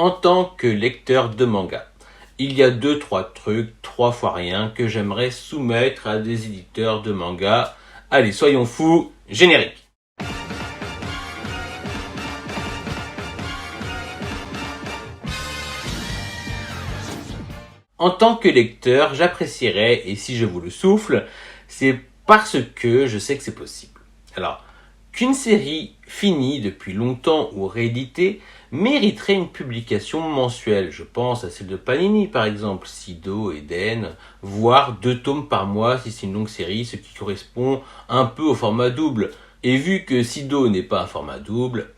En tant que lecteur de manga, il y a 2-3 trucs, 3 fois rien, que j'aimerais soumettre à des éditeurs de manga. Allez, soyons fous, générique. En tant que lecteur, j'apprécierais, et si je vous le souffle, c'est parce que je sais que c'est possible. Alors, qu'une série finie depuis longtemps ou rééditée mériterait une publication mensuelle. Je pense à celle de Panini par exemple, Sido, Eden, voire 2 tomes par mois si c'est une longue série, ce qui correspond un peu au format double. Et vu que Sido n'est pas un format double,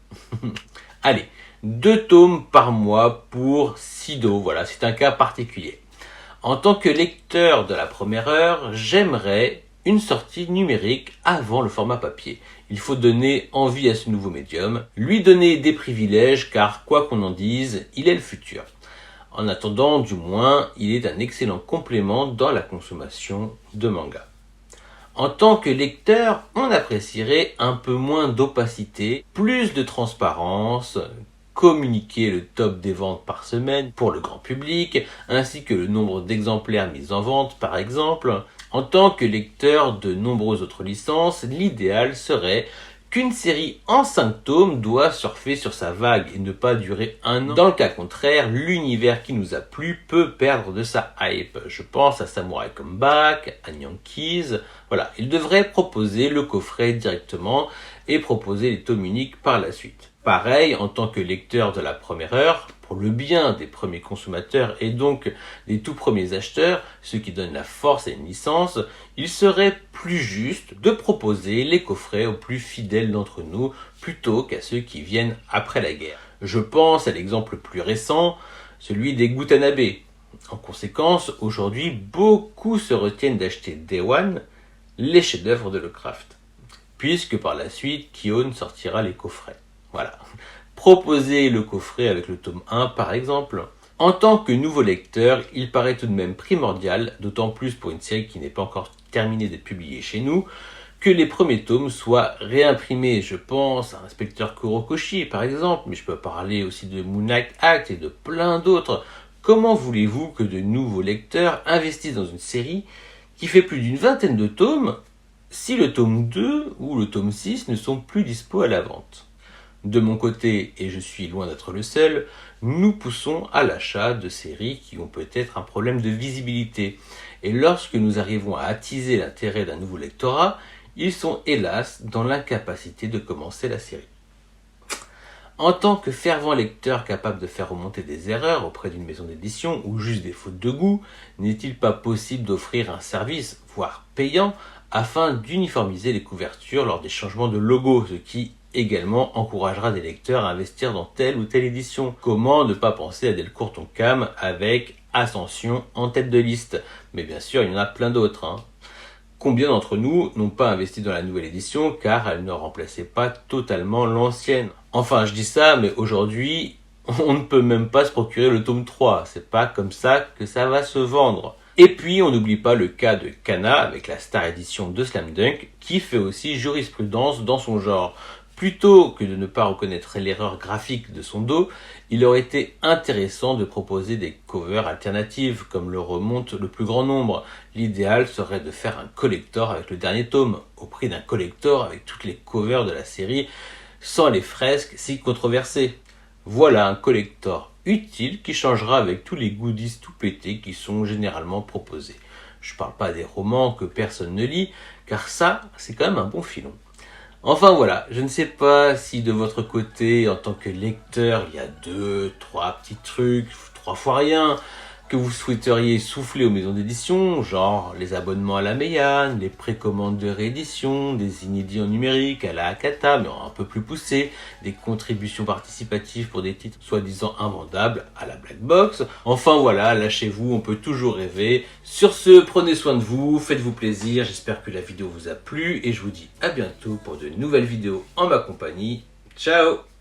allez, 2 tomes par mois pour Sido, voilà, c'est un cas particulier. En tant que lecteur de la première heure, j'aimerais une sortie numérique avant le format papier. Il faut donner envie à ce nouveau médium, lui donner des privilèges car quoi qu'on en dise, il est le futur. En attendant, du moins, il est un excellent complément dans la consommation de manga. En tant que lecteur, on apprécierait un peu moins d'opacité, plus de transparence, communiquer le top des ventes par semaine pour le grand public, ainsi que le nombre d'exemplaires mis en vente par exemple. En tant que lecteur de nombreuses autres licences, l'idéal serait qu'une série en 5 tomes doit surfer sur sa vague et ne pas durer 1 an. Dans le cas contraire, l'univers qui nous a plu peut perdre de sa hype. Je pense à Samurai Comeback, à Yankees. Voilà, il devrait proposer le coffret directement et proposer les tomes uniques par la suite. Pareil, en tant que lecteur de la première heure, pour le bien des premiers consommateurs et donc des tout premiers acheteurs, ceux qui donnent la force à une licence, il serait plus juste de proposer les coffrets aux plus fidèles d'entre nous plutôt qu'à ceux qui viennent après la guerre. Je pense à l'exemple le plus récent, celui des Gutanabe. En conséquence, aujourd'hui, beaucoup se retiennent d'acheter Day One, les chefs-d'œuvre de Lovecraft, puisque par la suite, Kihon sortira les coffrets. Voilà. Proposer le coffret avec le tome 1 par exemple. En tant que nouveau lecteur, il paraît tout de même primordial, d'autant plus pour une série qui n'est pas encore terminée d'être publiée chez nous, que les premiers tomes soient réimprimés. Je pense à Inspecteur Kurokoshi par exemple, mais je peux parler aussi de Moon Knight Act et de plein d'autres. Comment voulez-vous que de nouveaux lecteurs investissent dans une série qui fait plus d'une vingtaine de tomes si le tome 2 ou le tome 6 ne sont plus dispo à la vente ? De mon côté, et je suis loin d'être le seul, nous poussons à l'achat de séries qui ont peut-être un problème de visibilité. Et lorsque nous arrivons à attiser l'intérêt d'un nouveau lectorat, ils sont hélas dans l'incapacité de commencer la série. En tant que fervent lecteur capable de faire remonter des erreurs auprès d'une maison d'édition ou juste des fautes de goût, n'est-il pas possible d'offrir un service, voire payant, afin d'uniformiser les couvertures lors des changements de logo, ce qui également encouragera des lecteurs à investir dans telle ou telle édition. Comment ne pas penser à Delcourt Tonkam avec Ascension en tête de liste? Mais bien sûr, il y en a plein d'autres. Combien d'entre nous n'ont pas investi dans la nouvelle édition car elle ne remplaçait pas totalement l'ancienne? Enfin, je dis ça, mais aujourd'hui, on ne peut même pas se procurer le tome 3. C'est pas comme ça que ça va se vendre. Et puis, on n'oublie pas le cas de Kana avec la Star Edition de Slam Dunk qui fait aussi jurisprudence dans son genre. Plutôt que de ne pas reconnaître l'erreur graphique de son dos, il aurait été intéressant de proposer des covers alternatives, comme le remonte le plus grand nombre. L'idéal serait de faire un collector avec le dernier tome, au prix d'un collector avec toutes les covers de la série, sans les fresques si controversées. Voilà un collector utile qui changera avec tous les goodies tout pétés qui sont généralement proposés. Je parle pas des romans que personne ne lit, car ça, c'est quand même un bon filon. Enfin voilà, je ne sais pas si de votre côté, en tant que lecteur, il y a 2-3 petits trucs, 3 fois rien, que vous souhaiteriez souffler aux maisons d'édition, genre les abonnements à la Meian, les précommandes de réédition, des inédits en numérique à la Hakata, mais un peu plus poussé, des contributions participatives pour des titres soi-disant invendables à la Black Box. Enfin voilà, lâchez-vous, on peut toujours rêver. Sur ce, prenez soin de vous, faites-vous plaisir, j'espère que la vidéo vous a plu et je vous dis à bientôt pour de nouvelles vidéos en ma compagnie. Ciao!